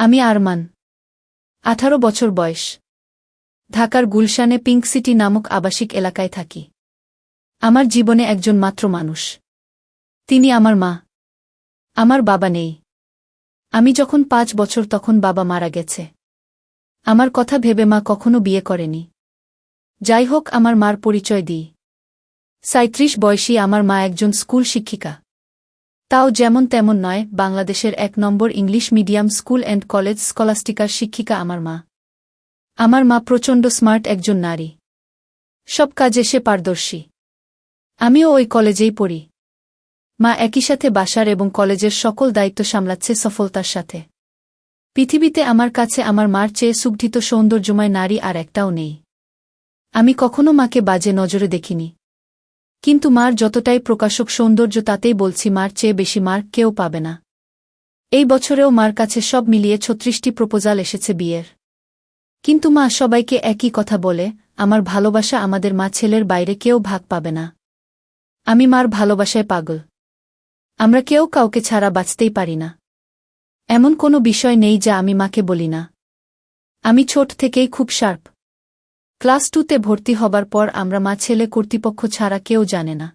আমি আরমান, 18 বছর বয়স। ঢাকার গুলশানে পিঙ্ক সিটি নামক আবাসিক এলাকায় থাকি। আমার জীবনে একজন মাত্র মানুষ, তিনি আমার মা। আমার বাবা নেই। আমি যখন 5 বছর তখন বাবা মারা গেছে। আমার কথা ভেবে মা কখনো বিয়ে করেনি। যাই হোক, আমার মার পরিচয় দিই। 37 বয়সী আমার মা একজন স্কুল শিক্ষিকা। তাও যেমন তেমন নয়, বাংলাদেশের 1 নম্বর English medium school and college স্কলাস্টিকার শিক্ষিকা আমার মা। আমার মা প্রচণ্ড স্মার্ট একজন নারী। সব কাজে সে পারদর্শী। আমিও ওই কলেজেই পড়ি। মা একই সাথে বাসার এবং কলেজের সকল দায়িত্ব সামলাচ্ছে সফলতার সাথে। পৃথিবীতে আমার কাছে আমার মার চেয়ে সুগঠিত সৌন্দর্যময় নারী আর একটাও নেই। আমি কখনো মাকে বাজে নজরে দেখিনি। কিন্তু মার যতটাই প্রকাশক সৌন্দর্য, তাতেই বলছি মার চেয়ে বেশি মার কেউ পাবে না। এই বছরেও মার কাছে সব মিলিয়ে 36টি প্রপোজাল এসেছে বিয়ের। কিন্তু মা সবাইকে একই কথা বলে, আমার ভালোবাসা আমাদের মা ছেলের বাইরে কেউ ভাগ পাবে না। আমি মার ভালোবাসায় পাগল। আমরা কেউ কাউকে ছাড়া বাঁচতেই পারি না। এমন কোনো বিষয় নেই যা আমি মাকে বলি না। আমি ছোট থেকেই খুব শার্প। ক্লাস 2তে ভর্তি হবার পর আমরা মা ছেলে কর্তৃপক্ষ ছাড়া কেউ জানে না।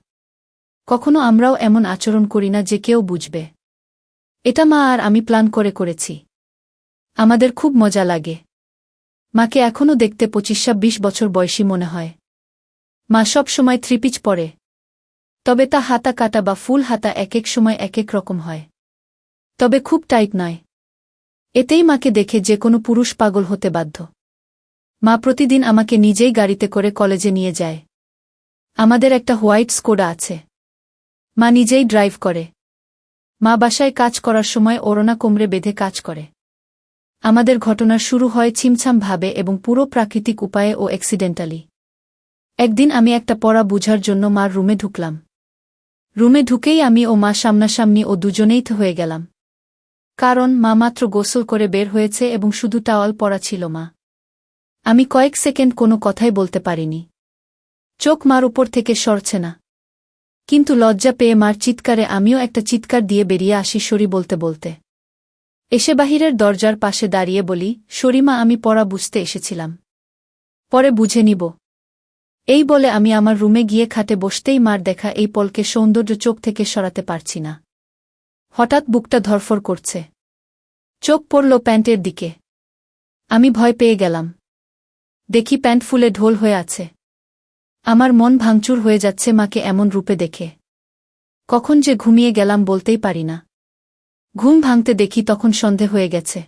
কখনো আমরাও এমন আচরণ করি না যে কেউ বুঝবে। এটা মা আর আমি প্ল্যান করে করেছি। আমাদের খুব মজা লাগে। মাকে এখনও দেখতে 25-26 বছর বয়সী মনে হয়। মা সব সময় থ্রিপিচ পরে। তবে তা হাতা কাটা বা ফুল হাতা এক এক সময় এক এক রকম হয়। তবে খুব টাইট নয়। এতেই মাকে দেখে যে কোনো পুরুষ পাগল হতে বাধ্য। মা প্রতিদিন আমাকে নিজেই গাড়িতে করে কলেজে নিয়ে যায়। আমাদের একটা হোয়াইট স্কোডা আছে। মা নিজেই ড্রাইভ করে। মা বাসায় কাজ করার সময় ওড়না কোমরে বেঁধে কাজ করে। আমাদের ঘটনা শুরু হয় ছিমছাম ভাবে এবং পুরো প্রাকৃতিক উপায়ে ও অ্যাক্সিডেন্টালি। একদিন আমি একটা পড়া বুঝার জন্য মার রুমে ঢুকলাম। রুমে ঢুকেই আমি ও মা সামনাসামনি ও দুজনেই হয়ে গেলাম। কারণ মা মাত্র গোসল করে বের হয়েছে এবং শুধু টাওয়াল পরা ছিল মা। আমি কয়েক সেকেন্ড কোনো কথাই বলতে পারিনি। চোখ মার উপর থেকে সরছে না। কিন্তু লজ্জা পেয়ে মার চিৎকারে আমিও একটা চিৎকার দিয়ে বেরিয়ে আসি সরি বলতে বলতে। এসে বাহিরের দরজার পাশে দাঁড়িয়ে বলি, সরি মা, আমি পড়া বুঝতে এসেছিলাম। পরে বুঝে নিব। এই বলে আমি আমার রুমে গিয়ে খাটে বসতেই মার দেখা এই পলকে সৌন্দর্য চোখ থেকে সরাতে পারছি না। হঠাৎ বুকটা ধরফর করছে। চোখ পড়ল প্যান্টের দিকে। আমি ভয় পেয়ে গেলাম। দেখি প্যান্ট ফুলে ঢোল হয়ে আছে। আমার মন ভাঙচুর হয়ে যাচ্ছে মাকে এমন রূপে দেখে। কখন যে ঘুমিয়ে গেলাম বলতেই পারি না। ঘুম ভাঙতে দেখি তখন সন্ধে হয়ে গেছে।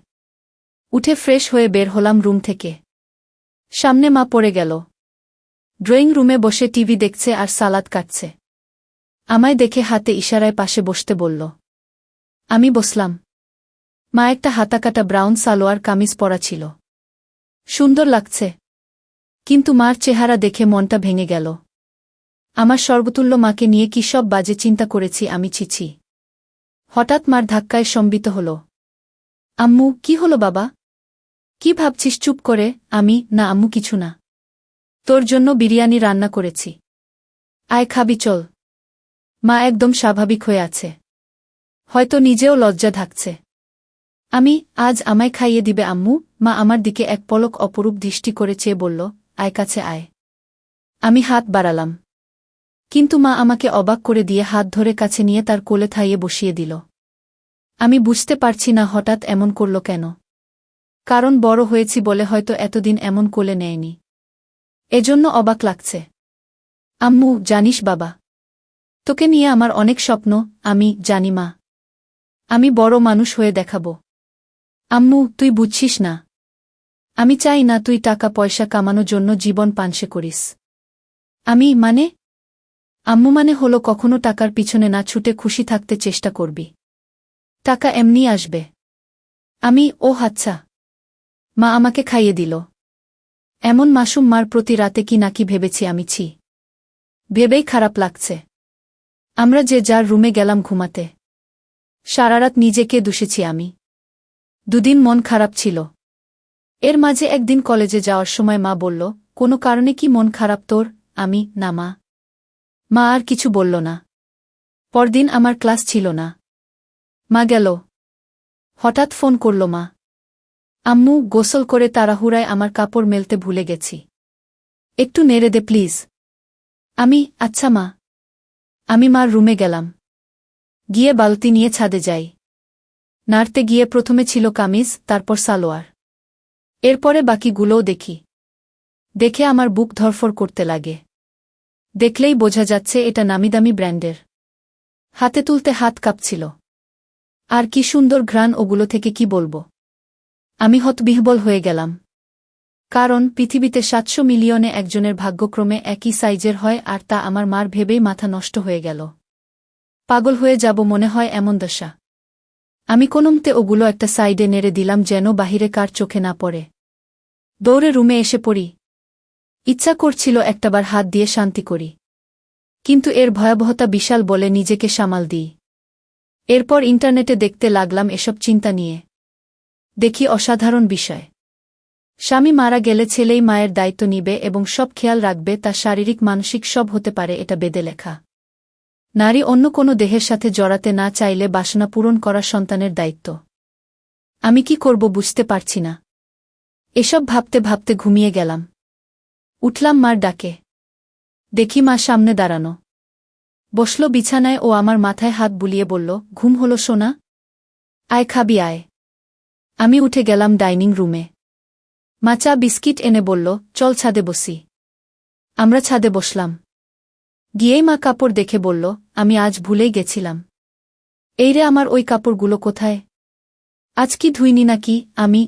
উঠে ফ্রেশ হয়ে বের হলাম রুম থেকে। সামনে মা পড়ে গেল। ড্রয়িং রুমে বসে টিভি দেখছে আর সালাদ কাটছে। আমায় দেখে হাতে ইশারায় পাশে বসতে বলল। আমি বসলাম। মা একটা হাতাকাটা ব্রাউন সালোয়ার কামিজ পরা ছিল। সুন্দর লাগছে। কিন্তু মার চেহারা দেখে মনটা ভেঙে গেল। আমার সর্বতুল্য মাকে নিয়ে কি সব বাজে চিন্তা করেছি আমি, ছিছি। হঠাৎ মার ধাক্কায় সম্বিত হল। আম্মু, কি হলো বাবা? কি ভাবছিস চুপ করে? আমি, না আম্মু কিছু না। তোর জন্য বিরিয়ানি রান্না করেছি। আয় খাবি চল। মা একদম স্বাভাবিক হয়ে আছে। হয়তো নিজেও লজ্জা ঢাকছে। আমি, আজ আমায় খাইয়ে দিবে আম্মু? মা আমার দিকে এক পলক অপরূপ দৃষ্টি করে চেয়ে বলল, আয় কাছে আয়। আমি হাত বাড়ালাম। কিন্তু মা আমাকে অবাক করে দিয়ে হাত ধরে কাছে নিয়ে তার কোলে থাইয়ে বসিয়ে দিল। আমি বুঝতে পারছি না হঠাৎ এমন করল কেন। কারণ বড় হয়েছি বলে হয়তো এতদিন এমন কোলে নেয়নি। এজন্য অবাক লাগছে। আম্মু, জানিস বাবা, তোকে নিয়ে আমার অনেক স্বপ্ন। আমি জানি মা। আমি বড় মানুষ হয়ে দেখাব। আম্মু, তুই বুঝছিস না। আমি চাই না তুই টাকা পয়সা কামানোর জন্য জীবন পানসে করিস। আমি মানে? আম্মু মানে হলো কখনো টাকার পিছনে না ছুটে খুশি থাকতে চেষ্টা করবি। টাকা এমনি আসবে। আমি, ও আচ্ছা। মা আমাকে খাইয়ে দিল। এমন মাসুম মার প্রতি রাতে কি নাকি ভেবেছি আমি, ছি। ভেবেই খারাপ লাগছে। আমরা যে যার রুমে গেলাম ঘুমাতে। সারারাত নিজেকে দুষেছি আমি। দুদিন মন খারাপ ছিল। এর মাঝে একদিন কলেজে যাওয়ার সময় মা বলল, কোনো কারণে কি মন খারাপ তোর? আমি, না মা। মা আর কিছু বলল না। পরদিন আমার ক্লাস ছিল না। মা গেল। হঠাৎ ফোন করল মা। আম্মু, গোসল করে তাড়াহুড়ায় আমার কাপড় মেলতে ভুলে গেছি। একটু নেড়ে দে প্লিজ। আচ্ছা মা। আমি মার রুমে গেলাম। গিয়ে বালতি নিয়ে ছাদে যাই। নাড়তে গিয়ে প্রথমে ছিল কামিজ, তারপর সালোয়ার। এরপরে বাকিগুলোও দেখি। দেখে আমার বুক ধরফর করতে লাগে। দেখলেই বোঝা যাচ্ছে এটা নামিদামি ব্র্যান্ডের। হাতে তুলতে হাত কাঁপছিল। আর কি সুন্দর ঘ্রাণ ওগুলো থেকে, কি বলবো। আমি হতবিহ্বল হয়ে গেলাম। কারণ পৃথিবীতে ৭০০ মিলিয়নে একজনের ভাগ্যক্রমে একই সাইজের হয়, আর তা আমার মার ভেবেই মাথা নষ্ট হয়ে গেল। পাগল হয়ে যাব মনে হয়, এমন দশা। আমি কোনোমতে ওগুলো একটা সাইডে নেড়ে দিলাম যেন বাহিরে কার চোখে না পড়ে। দৌড়ে রুমে এসে পড়ি। ইচ্ছা করছিল একটাবার হাত দিয়ে শান্তি করি। কিন্তু এর ভয়াবহতা বিশাল বলে নিজেকে সামাল দিই। এরপর ইন্টারনেটে দেখতে লাগলাম এসব চিন্তা নিয়ে। দেখি অসাধারণ বিষয়। স্বামী মারা গেলে ছেলেই মায়ের দায়িত্ব নিবে এবং সব খেয়াল রাখবে, তা শারীরিক মানসিক সব হতে পারে, এটা বেদে লেখা। নারী অন্য কোনো দেহের সাথে জড়াতে না চাইলে বাসনা পূরণ করা সন্তানের দায়িত্ব। আমি কি করব বুঝতে পারছি না। এসব ভাবতে ভাবতে ঘুমিয়ে গেলাম। উঠলাম মার ডাকে। দেখি মা সামনে দাঁড়ানো। বসল বিছানায় ও আমার মাথায় হাত বুলিয়ে বলল, ঘুম হলো সোনা? আয় খাবি আয়। আমি উঠে গেলাম ডাইনিং রুমে। মা চা বিস্কিট এনে বলল, চল ছাদে বসি। আমরা ছাদে বসলাম। গিয়েই মা কাপড় দেখে বলল, আমি আজ ভুলেই গেছিলাম। এই রে, আমার ওই কাপড়গুলো কোথায়? আজ কি ধুইনি নাকি?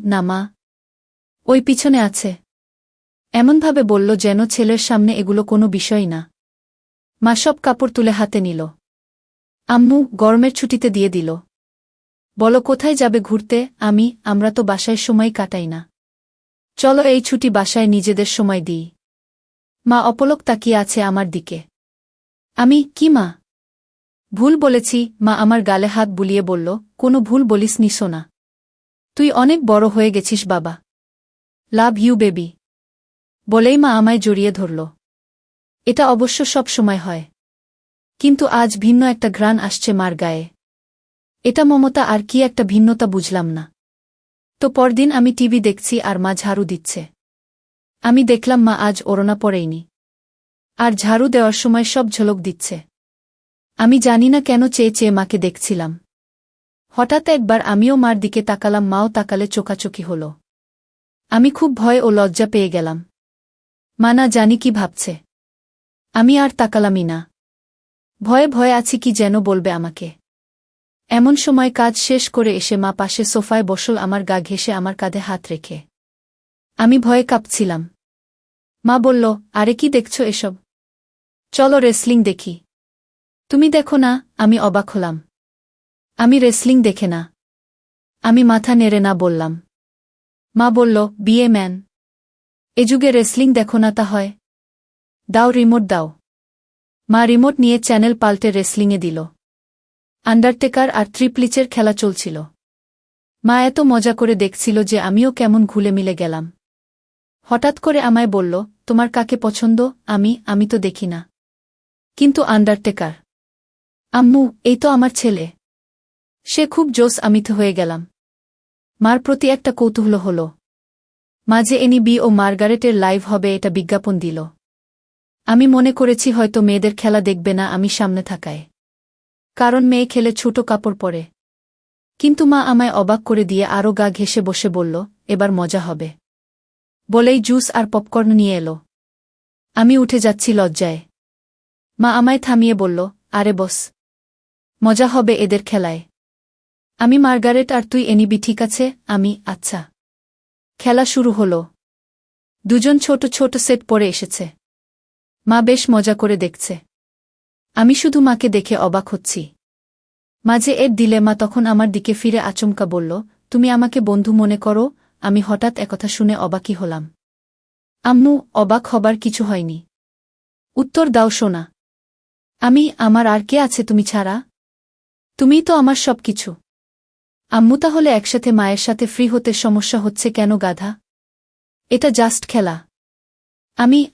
না মা, ওই পিছনে আছে। এমনভাবে বলল যেন ছেলের সামনে এগুলো কোনো বিষয় না। মা সব কাপড় তুলে হাতে নিল। আম্মু, গরমের ছুটিতে দিয়ে দিল। বলো কোথায় যাবে ঘুরতে? আমরা তো বাসায় সময় কাটাই না। চলো এই ছুটি বাসায় নিজেদের সময় দিই। মা অপলক তাকিয়ে আছে আমার দিকে। কি মা? ভুল বলেছি। মা আমার গালে হাত বুলিয়ে বলল, কোনো ভুল বলিসনি সোনা। তুই অনেক বড় হয়ে গেছিস বাবা। Love you baby. বলেই মা আমায় জড়িয়ে ধরল। এটা অবশ্য সব সময় হয়। কিন্তু আজ ভিন্ন একটা ঘ্রাণ আসছে মার গায়ে। এটা মমতা আর কি একটা ভিন্নতা বুঝলাম না। তো পরদিন আমি টিভি দেখছি আর মা ঝাড়ু দিচ্ছে। আমি দেখলাম মা আজ ওড়না পরেইনি। আর ঝাড়ু দেওয়ার সময় সব ঝলক দিচ্ছে। আমি জানি না কেন চেয়ে চেয়ে মাকে দেখছিলাম। হঠাৎ একবার আমিও মার দিকে তাকালাম, মাও তাকালে, চোখাচোখি হল। আমি খুব ভয় ও লজ্জা পেয়ে গেলাম। মা না জানি কি ভাবছে। আমি আর তাকালামই না। ভয়ে ভয়ে আছি, কি যেন বলবে আমাকে। এমন সময় কাজ শেষ করে এসে মা পাশে সোফায় বসল, আমার গা ঘেঁষে আমার কাঁধে হাত রেখে। আমি ভয়ে কাঁপছিলাম। মা বলল, আরে কি দেখছো এসব? চলো রেসলিং দেখি। তুমি দেখো না? আমি অবাক হলাম। আমি রেসলিং দেখে না। আমি মাথা নেড়ে না বললাম। মা বলল, বিয়ে ম্যান। এ যুগে রেসলিং দেখো না তা হয়? দাও রিমোট দাও। মা রিমোট নিয়ে চ্যানেল পাল্টে রেসলিংয়ে দিল। আন্ডারটেকার আর ট্রিপলিচের খেলা চলছিল। মা এত মজা করে দেখছিল যে আমিও কেমন ঘুলে মিলে গেলাম। হঠাৎ করে আমায় বলল, তোমার কাকে পছন্দ? আমি তো দেখি না। কিন্তু আন্ডারটেকার। আম্মু, এই তো আমার ছেলে। সে খুব জোশ। আমি তো হয়ে গেলাম। মার প্রতি একটা কৌতূহল হল। মাঝে এনবি ও মার্গারেটের লাইভ হবে এটা বিজ্ঞাপন দিল। আমি মনে করেছি হয়তো মেয়েদের খেলা দেখবে না আমি সামনে থাকায়। কারণ মেয়ে খেলে ছোট কাপড় পরে। কিন্তু মা আমায় অবাক করে দিয়ে আরও গা ঘেঁষে বসে বলল, এবার মজা হবে। বলেই জুস আর পপকর্ন নিয়ে এলো। আমি উঠে যাচ্ছি লজ্জায়। মা আমায় থামিয়ে বলল, আরে বস। মজা হবে এদের খেলায়। আমি মার্গারেট আর তুই এনিবি, ঠিক আছে? আচ্ছা। খেলা শুরু হলো। দুজন ছোট ছোট সেট পরে এসেছে। মা বেশ মজা করে দেখছে। আমি শুধু মাকে দেখে অবাক হচ্ছি। মাঝে এর দিলে মা তখন আমার দিকে ফিরে আচমকা বলল, তুমি আমাকে বন্ধু মনে করো? আমি হঠাৎ একথা শুনে অবাকই হলাম। আম্মু, অবাক হবার কিছু হয়নি। উত্তর দাও সোনা। আমার আর কে আছে তুমি ছাড়া? তুমিই তো আমার সব কিছু। আম্মু, তাহলে একসাথে মায়ের সাথে ফ্রি হতে সমস্যা হচ্ছে কেন গাধা? এটা জাস্ট খেলা।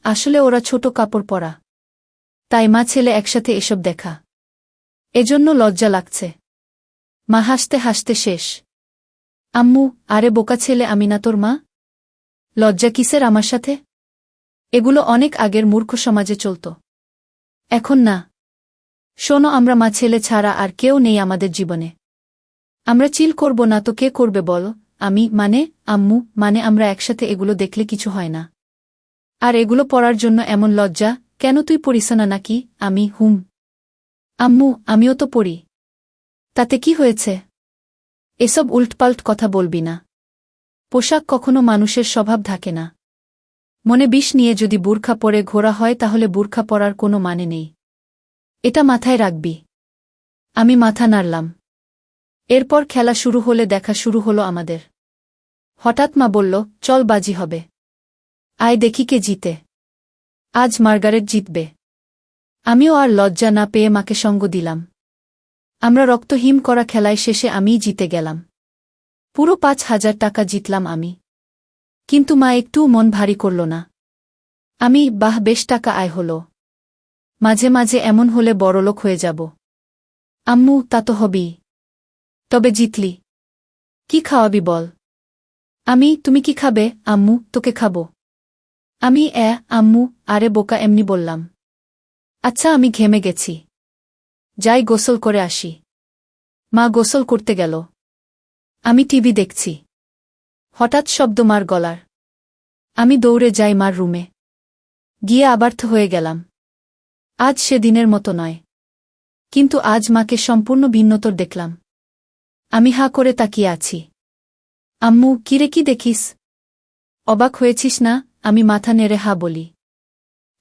আসলে ওরা ছোট কাপড় পরা। তাই মা ছেলে একসাথে এসব দেখা। এজন্য লজ্জা লাগছে। মা হাসতে হাসতে শেষ। আম্মু, আরে বোকা ছেলে, আমি না তোর মা? লজ্জা কিসের আমার সাথে? এগুলো অনেক আগের মূর্খ সমাজে চলত। এখন না। শোনো, আমরা মা ছেলে ছাড়া আর কেউ নেই আমাদের জীবনে। আমরা চিল করব না তো কে করবে বলো? আমি মানে আম্মু, মানে আমরা একসাথে এগুলো দেখলে কিছু হয় না। আর এগুলো পড়ার জন্য এমন লজ্জা কেন? তুই পড়িস না নাকি? আমি আম্মু, আমিও তো পড়ি। তাতে কি হয়েছে? এসব উল্টপাল্ট কথা বলবি না। পোশাক কখনো মানুষের স্বভাব থাকে না। মনে বিষ নিয়ে যদি বুরখা পরে ঘোরা হয় তাহলে বুরখা পরার কোনো মানে নেই। এটা মাথায় রাখবি। আমি মাথা নাড়লাম। এরপর খেলা শুরু হলে দেখা শুরু হলো আমাদের। হঠাৎ মা বলল, চল বাজি হবে। আয় দেখি কে জিতে। আজ মার্গারেট জিতবে। আমিও আর লজ্জা না পেয়ে মাকে সঙ্গ দিলাম। আমরা রক্তহিম করা খেলায় শেষে আমিই জিতে গেলাম। পুরো ৫,০০০ টাকা জিতলাম আমি। কিন্তু মা একটুও মন ভারী করল না। বাহ, বেশ টাকা আয় হলো। মাঝে মাঝে এমন হলে বড়লোক হয়ে যাব। আম্মু, তা তো হবেই। তবে জিতলি। কি খাওয়াবি বল? তুমি কি খাবে? আম্মু, তোকে খাবো। আম্মু, আরে বোকা, এমনি বললাম। আচ্ছা, আমি ঘেমে গেছি। যাই গোসল করে আসি। মা গোসল করতে গেল। আমি টিভি দেখছি। হঠাৎ শব্দ মার গলার। আমি দৌড়ে যাই মার রুমে। গিয়ে আবার্থ হয়ে গেলাম। আজ সেদিনের মতো নয়। কিন্তু আজ মাকে সম্পূর্ণ ভিন্নতর দেখলাম। আমি হাঁ করে তাকিয়ে আছি। আম্মু, কিরে, কি দেখিস? অবাক হয়েছিস না? আমি মাথা নেড়ে হা বলি।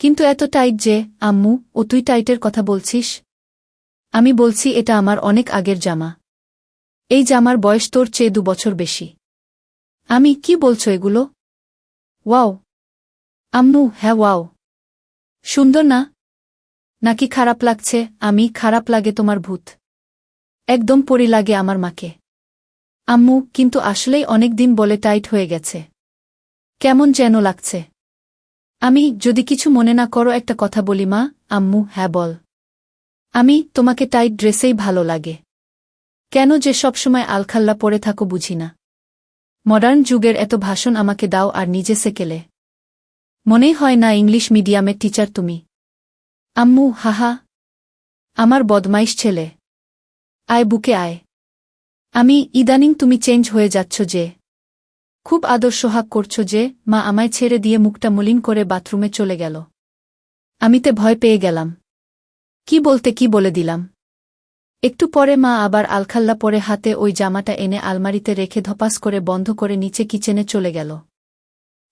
কিন্তু এত টাইট যে? আম্মু, ও তুই টাইটের কথা বলছিস? আমি বলছি, এটা আমার অনেক আগের জামা। এই জামার বয়স তোর চেয়ে ২ বছর বেশি। কি বলছো এগুলো? ওয়াও। আম্মু, হ্যাঁ ওয়াও। সুন্দর না? নাকি খারাপ লাগছে? খারাপ লাগে তোমার ভূত। একদম পরি লাগে আমার মাকে। আম্মু, কিন্তু আসলেই অনেক দিন বলে টাইট হয়ে গেছে। কেমন যেন লাগছে। যদি কিছু মনে না করো একটা কথা বলি মা? আম্মু, হ্যাঁ বল। তোমাকে টাইট ড্রেসেই ভালো লাগে। কেন যে সবসময় আলখাল্লা পরে থাকো বুঝি না। মডার্ন যুগের এত ভাষণ আমাকে দাও আর নিজে সেকেলে। মনেই হয় না ইংলিশ মিডিয়ামের টিচার তুমি। আম্মু, হাহা। আমার বদমাইশ ছেলে। আয় বুকে আয়। ইদানিং তুমি চেঞ্জ হয়ে যাচ্ছ যে। খুব আদর সোহাগ করছো যে। মা আমায় ছেড়ে দিয়ে মুখটা মলিন করে বাথরুমে চলে গেল। আমিতে ভয় পেয়ে গেলাম। কি বলতে কি বলে দিলাম। একটু পরে মা আবার আলখাল্লা পরে হাতে ওই জামাটা এনে আলমারিতে রেখে ধপাস করে বন্ধ করে নিচে কিচেনে চলে গেল।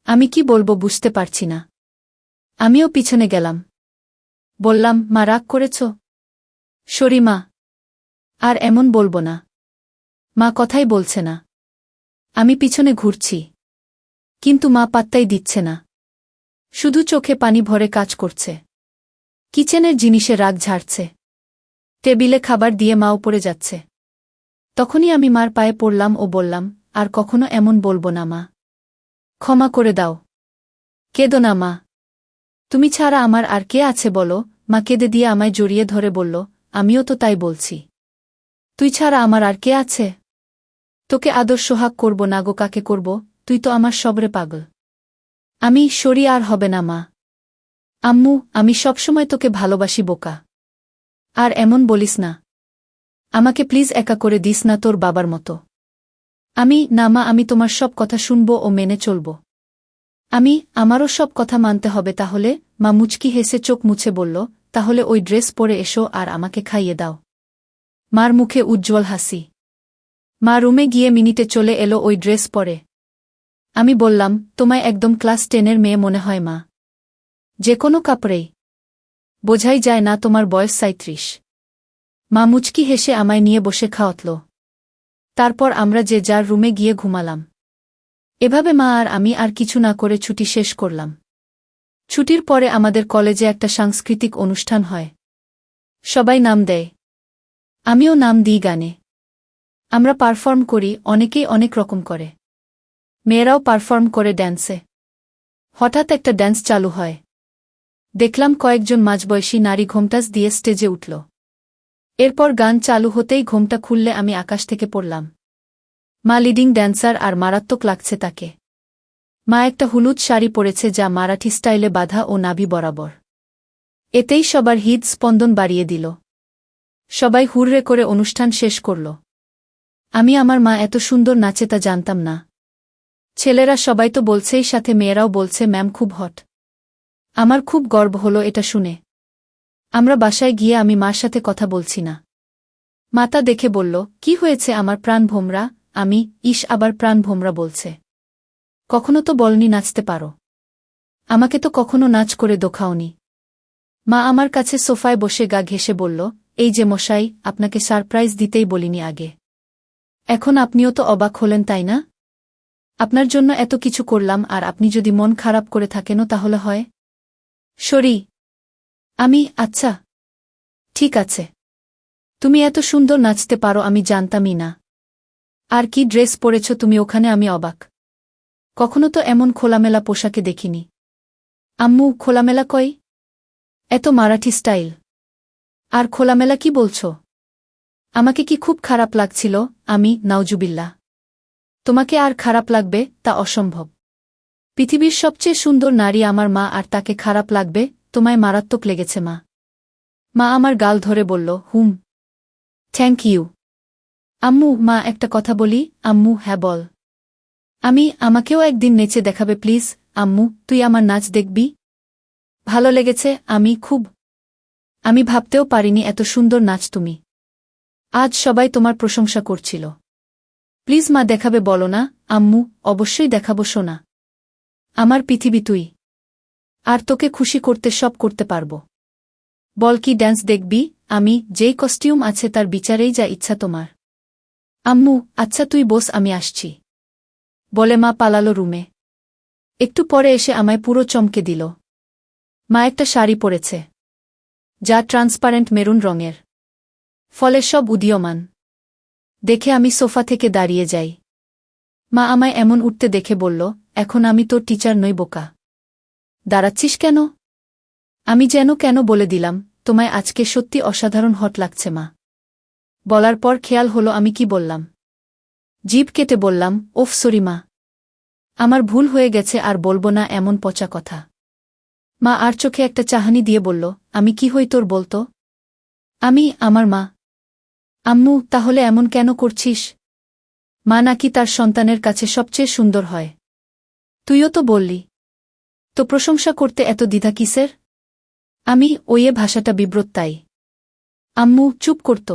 আমি কি বলবো বুঝতে পারছি না। আমিও পিছনে গেলাম। বললাম, মা রাগ করেছ? সরি মা। আর এমন বলবো না। মা কথাই বলছে না। আমি পিছনে ঘুরছি। কিন্তু মা পাত্তাই দিচ্ছে না। শুধু চোখে পানি ভরে কাজ করছে। কিচেনের জিনিসে রাগ ঝাড়ছে। টেবিলে খাবার দিয়ে মা উপরে যাচ্ছে। তখনই আমি মার পায়ে পড়লাম ও বললাম, আর কখনো এমন বলবো না মা। ক্ষমা করে দাও। কেঁদো না মা। তুমি ছাড়া আমার আর কে আছে বলো? মা কেঁদে দিয়ে আমায় জড়িয়ে ধরে বলল, আমিও তো তাই বলছি। তুই ছাড়া আমার আর কে আছে? তোকে আদর সোহাগ করব না গো কাকে করব? তুই তো আমার সবরে পাগল। সরি, আর হবে না মা। আম্মু, আমি সবসময় তোকে ভালোবাসি বোকা। আর এমন বলিস না। আমাকে প্লিজ একা করে দিস না তোর বাবার মতো। না মা, আমি তোমার সব কথা শুনব ও মেনে চলব। আমারও সব কথা মানতে হবে তাহলে? মা মুচকি হেসে চোখ মুছে বলল, তাহলে ওই ড্রেস পরে এসো আর আমাকে খাইয়ে দাও। মার মুখে উজ্জ্বল হাসি। মা রুমে গিয়ে মিনিটে চলে এলো ওই ড্রেস পরে। আমি বললাম, তোমায় একদম ক্লাস 10-এর মেয়ে মনে হয় মা। যে কোনো কাপড়েই বোঝাই যায় না তোমার বয়স ৩৭। মা মুচকি হেসে আমায় নিয়ে বসে খাওয়াতল। তারপর আমরা যে যার রুমে গিয়ে ঘুমালাম। এভাবে মা আর আমি আর কিছু না করে ছুটি শেষ করলাম। ছুটির পরে আমাদের কলেজে একটা সাংস্কৃতিক অনুষ্ঠান হয়। সবাই নাম দেয়। আমিও নাম দিই গানে। আমরা পারফর্ম করি, অনেকেই অনেক রকম করে। মেয়েরাও পারফর্ম করে ড্যান্সে। হঠাৎ একটা ড্যান্স চালু হয়। দেখলাম কয়েকজন মাঝবয়সী নারী ঘোমটাস দিয়ে স্টেজে উঠল। এরপর গান চালু হতেই ঘোমটা খুললে আমি আকাশ থেকে পড়লাম। মা লিডিং ড্যান্সার আর মারাত্মক লাগছে তাকে। মা একটা হলুদ শাড়ি পরেছে যা মারাঠি স্টাইলে বাঁধা ও নাভি বরাবর। এতেই সবার হৃদস্পন্দন বাড়িয়ে দিল। সবাই হুররে করে অনুষ্ঠান শেষ করল। আমি আমার মা এত সুন্দর নাচে তা জানতাম না। ছেলেরা সবাই তো বলছেই, সাথে মেয়েরাও বলছে ম্যাম খুব হট। আমার খুব গর্ব হলো এটা শুনে। আমরা বাসায় গিয়ে আমি মার সাথে কথা বলছি না। মাতা দেখে বলল, কি হয়েছে আমার প্রাণ ভোমরা? আমি, ইস আবার প্রাণ ভোমরা বলছে। কখনো তো বলনি নাচতে পারো। আমাকে তো কখনো নাচ করে দেখাওনি। মা আমার কাছে সোফায় বসে গা ঘেঁষে বলল, এই যে মশাই, আপনাকে সারপ্রাইজ দিতেই বলিনি আগে। এখন আপনিও তো অবাক হলেন তাই না? আপনার জন্য এত কিছু করলাম আর আপনি যদি মন খারাপ করে থাকেনও তাহলে হয়? সরি। আমি, আচ্ছা ঠিক আছে। তুমি এত সুন্দর নাচতে পারো আমি জানতামই না। আর কি ড্রেস পরেছ তুমি ওখানে, আমি অবাক। কখনো তো এমন খোলামেলা পোশাকে দেখিনি। আম্মু, খোলামেলা কই? এত মারাঠি স্টাইল। আর খোলামেলা কি বলছো? আমাকে কি খুব খারাপ লাগছিল? আমি, নাউজুবিল্লাহ। তোমাকে আর খারাপ লাগবে তা অসম্ভব। পৃথিবীর সবচেয়ে সুন্দর নারী আমার মা, আর তাকে খারাপ লাগবে? তোমায় মারাত্মক লেগেছে মা। মা আমার গাল ধরে বলল, হুম, থ্যাংক ইউ। আম্মু, মা একটা কথা বলি? আম্মু, হ্যাঁ বল। আমাকেও একদিন নেচে দেখাবে প্লিজ? আম্মু, তুই আমার নাচ দেখবি? ভালো লেগেছে, আমি ভাবতেও পারিনি এত সুন্দর নাচ তুমি। আজ সবাই তোমার প্রশংসা করছিল। প্লিজ মা, দেখাবে বলো না? আম্মু, অবশ্যই দেখাবো সোনা। আমার পৃথিবী তুই। আর তোকে খুশি করতে সব করতে পারবো। বল কি ড্যান্স দেখবি? আমি, যেই কস্টিউম আছে তার বিচারেই যা ইচ্ছা তোমার। আম্মু, আচ্ছা তুই বস, আমি আসছি বলে মা পালালো রুমে। একটু পরে এসে আমায় পুরো চমকে দিল। মা একটা শাড়ি পরেছে যা ট্রান্সপারেন্ট মেরুন রঙের, ফলে সব উদীয়মান। দেখে আমি সোফা থেকে দাঁড়িয়ে যাই। মা আমায় এমন উঠতে দেখে বলল, এখন আমি তোর টিচার নই বোকা। দাঁড়াচ্ছিস কেন? আমি যেন কেন বলে দিলাম, তোমায় আজকে সত্যি অসাধারণ হট লাগছে মা। বলার পর খেয়াল হলো আমি কি বললাম। জিভ কেটে বললাম, ওফ সরি মা, আমার ভুল হয়ে গেছে, আর বলবো না এমন পচা কথা। মা আর চোখে একটা চাহানি দিয়ে বলল, আমি কি হই তোর বলতো? আমি, আমার মা। আম্মু, তাহলে এমন কেন করছিস? মা নাকি তার সন্তানের কাছে সবচেয়ে সুন্দর হয়। তুইও তো বললি। তো প্রশংসা করতে এত দ্বিধা কিসের? আমি, ওইয়ে ভাষাটা বিব্রত তাই। আম্মু, চুপ করত।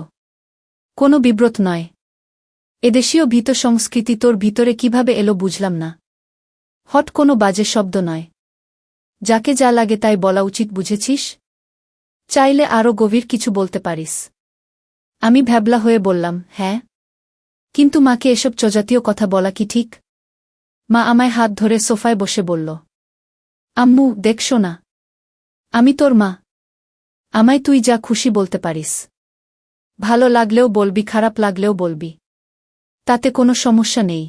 কোনো বিব্রত নয়। এদেশীয় ভীত সংস্কৃতি তোর ভিতরে কিভাবে এলো বুঝলাম না। হট কোনো বাজে শব্দ নয়। যাকে যা লাগে তাই বলা উচিত, বুঝেছিস? চাইলে আরও গভীর কিছু বলতে পারিস। আমি ভ্যাবলা হয়ে বললাম, হ্যাঁ, কিন্তু মাকে এসব চজাতীয় কথা বলা কি ঠিক? মা আমায় হাত ধরে সোফায় বসে বলল, আম্মু দেখছো না, আমি তোর মা। আমায় তুই যা খুশি বলতে পারিস। ভালো লাগলেও বলবি, খারাপ লাগলেও বলবি। তাতে কোনো সমস্যা নেই।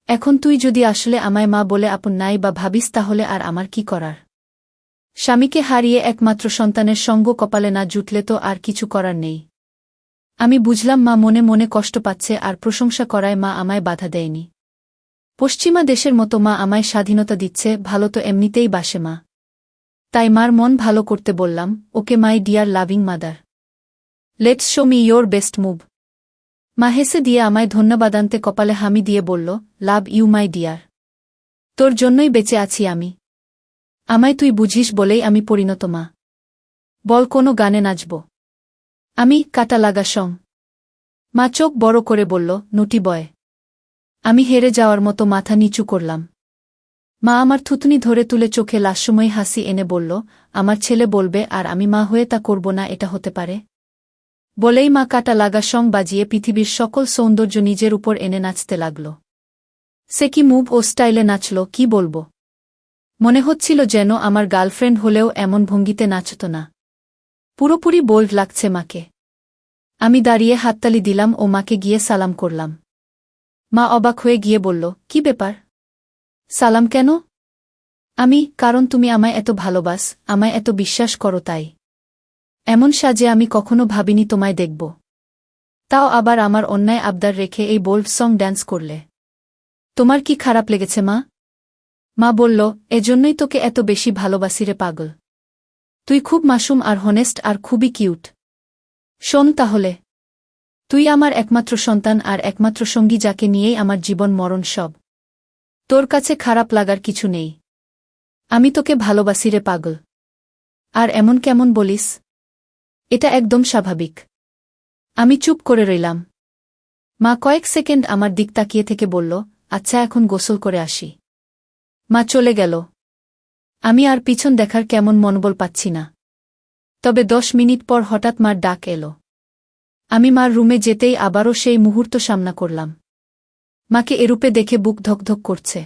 এখন তুই যদি আসলে আমায় মা বলে আপন নাই বা ভাবিস, তাহলে আর আমার কি করার? স্বামীকে হারিয়ে একমাত্র সন্তানের সঙ্গ কপালে না জুটলে তো আর কিছু করার নেই। আমি বুঝলাম মা মনে মনে কষ্ট পাচ্ছে, আর প্রশংসা করায় মা আমায় বাধা দেয়নি। পশ্চিমা দেশের মতো মা আমায় স্বাধীনতা দিচ্ছে, ভালো তো এমনিতেই বাসে মা। তাই মার মন ভালো করতে বললাম, okay my dear loving mother, let's show me your best move. মা হেসে দিয়ে আমায় ধন্যবাদান্তে কপালে হামি দিয়ে বলল, লাভ ইউ মাই ডিয়ার। তোর জন্যই বেঁচে আছি আমি। আমায় তুই বুঝিস বলেই আমি পরিণত মা। বল কোনো গানে নাচব? আমি, কাটা লাগা সং। মা চোখ বড় করে বলল, নুটি বয়। আমি হেরে যাওয়ার মতো মাথা নিচু করলাম। মা আমার থুতনি ধরে তুলে চোখে লাস্যময়ী হাসি এনে বলল, আমার ছেলে বলবে আর আমি মা হয়ে তা করব না, এটা হতে পারে? বলেই মা কাটা লাগা সং বাজিয়ে পৃথিবীর সকল সৌন্দর্য নিজের উপর এনে নাচতে লাগল। সে কি মুভ ও স্টাইলে নাচল, কি বলবো। মনে হচ্ছিল যেন আমার গার্লফ্রেন্ড হলেও এমন ভঙ্গিতে নাচত না। পুরোপুরি বোল্ড লাগছে মাকে। আমি দাঁড়িয়ে হাততালি দিলাম ও মাকে গিয়ে সালাম করলাম। মা অবাক হয়ে গিয়ে বলল, কি ব্যাপার? সালাম কেন? আমি, কারণ তুমি আমায় এত ভালোবাস, আমায় এত বিশ্বাস করো তাই। এমন সাজে আমি কখনো ভাবিনি তোমায় দেখব। তাও আবার আমার অন্যায় আবদার রেখে এই বোল্ড সং ড্যান্স করলে। তোমার কি খারাপ লেগেছে মা? মা বলল, এজন্যই তোকে এত বেশি ভালোবাসি রে পাগল। তুই খুব মাসুম আর হনেস্ট আর খুবই কিউট। শোন তাহলে, তুই আমার একমাত্র সন্তান আর একমাত্র সঙ্গী, যাকে নিয়েই আমার জীবন মরণ সব। তোর কাছে খারাপ লাগার কিছু নেই। আমি তোকে ভালোবাসি রে পাগল। আর এমন কেমন বলিস? এটা একদম স্বাভাবিক। আমি চুপ করে রইলাম। মা কয়েক সেকেন্ড আমার দিক তাকিয়ে থেকে বলল, আচ্ছা এখন গোসল করে আসি। মা চলে গেল। আমি আর পিছন দেখার কেমন মনোবল পাচ্ছি না। তবে 10 মিনিট পর হঠাৎ মার ডাক এলো। আমি মার রুমে যেতেই আবারও সেই মুহূর্ত সামনা করলাম। মাকে এরূপে দেখে বুক ধকধক করছে।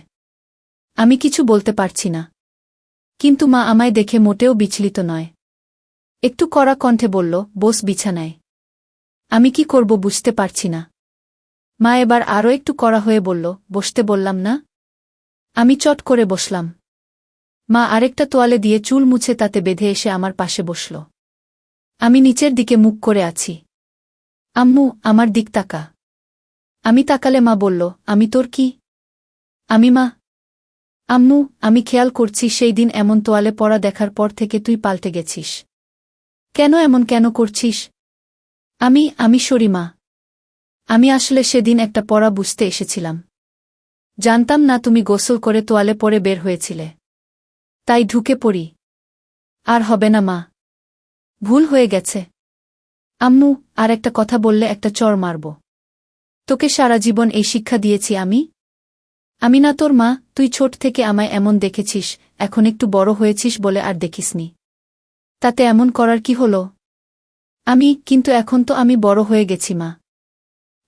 আমি কিছু বলতে পারছি না। কিন্তু মা আমায় দেখে মোটেও বিচলিত নয়। একটু কড়া কণ্ঠে বলল, বস বিছানায়। আমি কি করব বুঝতে পারছি না। মা এবার আরও একটু কড়া হয়ে বলল, বসতে বললাম না। আমি চট করে বসলাম। মা আরেকটা তোয়ালে দিয়ে চুল মুছে তাতে বেঁধে এসে আমার পাশে বসল। আমি নিচের দিকে মুখ করে আছি। আম্মু, আমার দিক তাকা। আমি তাকালে মা বলল, আমি তোর কি? আমি মা? আম্মু, আমি খেয়াল করছি সেই দিন এমন তোয়ালে পরা দেখার পর থেকে তুই পাল্টে গেছিস। কেন এমন কেন করছিস? আমি সরি মা। আমি আসলে সেদিন একটা পড়া বুঝতে এসেছিলাম। জানতাম না তুমি গোসল করে তোয়ালে পরে বের হয়েছিলে। তাই ঢুকে পড়ি। আর হবে না মা। ভুল হয়ে গেছে। আম্মু, আর একটা কথা বললে একটা চড় মারব। তোকে সারা জীবন এই শিক্ষা দিয়েছি আমি? আমি না তোর মা? তুই ছোট থেকে আমায় এমন দেখেছিস, এখন একটু বড় হয়েছিস বলে আর দেখিসনি। তাতে এমন করার কি হলো? কিন্তু এখন তো আমি বড় হয়ে গেছি মা।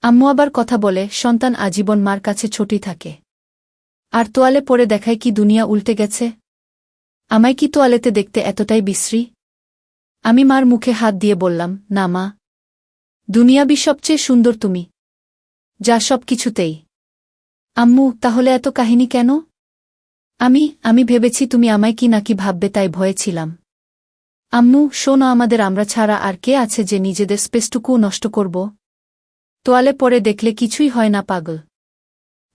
আম্মু আবার কথা বলে, সন্তান আজীবন মার কাছে ছোটই থাকে। আর তোয়ালে পরে দেখায় কি দুনিয়া উল্টে গেছে? আমায় কি তোয়ালেতে দেখতে এতটাই বিশ্রী? আমি মার মুখে হাত দিয়ে বললাম, না মা। দুনিয়াবি সবচেয়ে সুন্দর তুমি। যা সব কিছুতেই। আম্মু, তাহলে এত কাহিনী কেন? আমি ভেবেছি তুমি আমায় কি নাকি ভাববে, তাই ভয়ে ছিলাম। আম্মু শোনো, আমরা ছাড়া আর কে আছে যে নিজেদের স্পেসটুকুও নষ্ট করব? তোয়ালে পরে দেখলে কিছুই হয় না পাগল।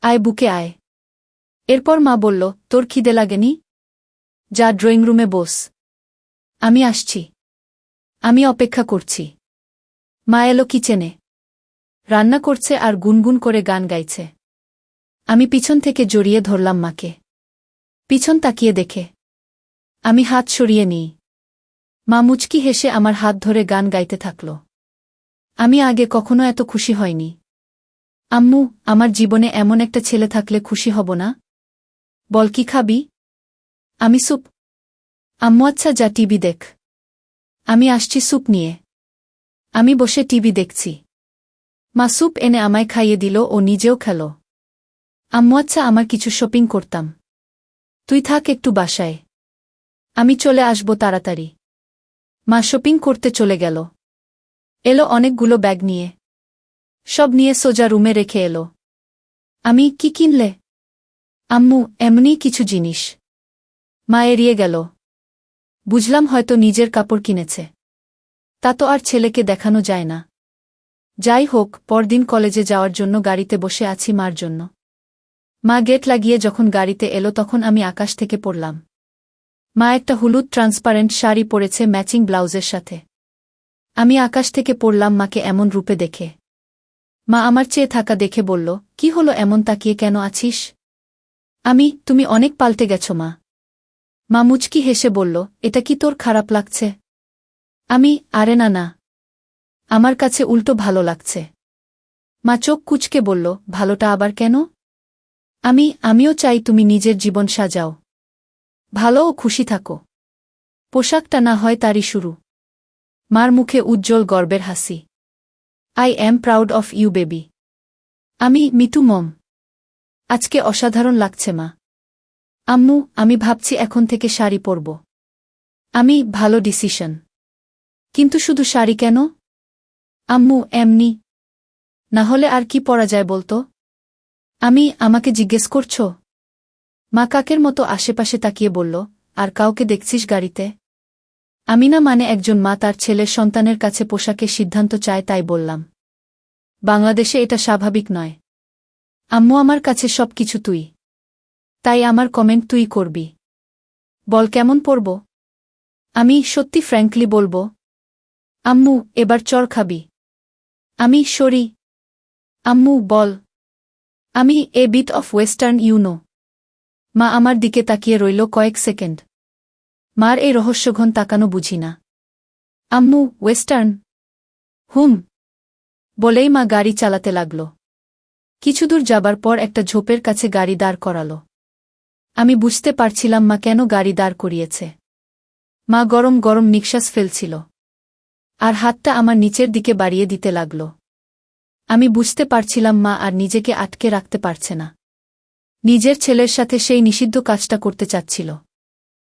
আয় বুকে আয়। এরপর মা বলল, তোর খিদে লাগেনি? যা ড্রয়িং রুমে বস। আমি আসছি। আমি অপেক্ষা করছি। মা এলো কিচেনে। রান্না করছে আর গুনগুন করে গান গাইছে। আমি পিছন থেকে জড়িয়ে ধরলাম মাকে। পিছন তাকিয়ে দেখে আমি হাত সরিয়ে নিই। মা মুচকি হেসে আমার হাত ধরে গান গাইতে থাকল। আমি আগে কখনো এত খুশি হয়নি। আম্মু, আমার জীবনে এমন একটা ছেলে থাকলে খুশি হব না? বল কি খাবি? আমি স্যুপ। আম্মু আচ্ছা যা টিভি দেখ। আমি আসছি স্যুপ নিয়ে। আমি বসে টিভি দেখছি। মা স্যুপ এনে আমায় খাইয়ে দিল ও নিজেও খেল। আম্মু আচ্ছা আমার কিছু শপিং করতাম। তুই থাক একটু বাসায়। আমি চলে আসব তাড়াতাড়ি। মা শপিং করতে চলে গেল। এলো অনেকগুলো ব্যাগ নিয়ে। সব নিয়ে সোজা রুমে রেখে এলো। আমি কি কিনলে? আম্মু এমনি কিছু জিনিস। মা এড়িয়ে গেল। বুঝলাম হয়তো নিজের কাপড় কিনেছে। তা তো আর ছেলেকে দেখানো যায় না। যাই হোক, পরদিন কলেজে যাওয়ার জন্য গাড়িতে বসে আছি মার জন্য। মা গেট লাগিয়ে যখন গাড়িতে এলো তখন আমি আকাশ থেকে পড়লাম। মা একটা হলুদ ট্রান্সপারেন্ট শাড়ি পরেছে ম্যাচিং ব্লাউজের সাথে। আমি আকাশ থেকে পড়লাম মাকে এমন রূপে দেখে। মা আমার চেয়ে থাকা দেখে বলল, কি হলো এমন তাকিয়ে কেন আছিস? তুমি অনেক পাল্টে গেছো মা। মা মুচকি হেসে বলল, এটা কি তোর খারাপ লাগছে? আরে না না। আমার কাছে উল্টো ভালো লাগছে। মা চোখ কুঁচকে বলল, ভালোটা আবার কেন? আমিও চাই তুমি নিজের জীবন সাজাও। ভালো ও খুশি থাকো। পোশাকটা না হয় তারই শুরু। মার মুখে উজ্জ্বল গর্বের হাসি। I am proud of you baby. Me too mom. আজকে অসাধারণ লাগছে মা। আম্মু, আমি ভাবছি এখন থেকে শাড়ি পরব। ভালো ডিসিশন। কিন্তু শুধু শাড়ি কেন? আম্মু এমনি। না হলে আর কি পরা যায় বলতো? আমাকে জিজ্ঞেস করছো? মা কাকের মতো আশেপাশে তাকিয়ে বলল, আর কাউকে দেখছিস গাড়িতে? না মানে একজন মা তার ছেলের সন্তানের কাছে পোশাকের সিদ্ধান্ত চায় তাই বললাম। বাংলাদেশে এটা স্বাভাবিক নয়। আম্মু আমার কাছে সবকিছু তুই। তাই আমার কমেন্ট তুই করবি। বল কেমন পড়ব? আমি সত্যি ফ্র্যাঙ্কলি বলবো। আম্মু, এবার চর খাবি? আমি সরি। আম্মু, বল। আমি a bit of western you know. মা আমার দিকে তাকিয়ে রইল কয়েক সেকেন্ড। মার এই রহস্যঘন তাকানো বুঝি না। আম্মু, ওয়েস্টার্ন? হুম। বলেই মা গাড়ি চালাতে লাগল। কিছুদূর যাবার পর একটা ঝোপের কাছে গাড়ি দাঁড় করাল। আমি বুঝতে পারছিলাম মা কেন গাড়ি দাঁড় করিয়েছে। মা গরম গরম নিঃশ্বাস ফেলছিল। আর হাতটা আমার নিচের দিকে বাড়িয়ে দিতে লাগল। আমি বুঝতে পারছিলাম মা আর নিজেকে আটকে রাখতে পারছে না। নিজের ছেলের সাথে সেই নিষিদ্ধ কাজটা করতে চাচ্ছিল।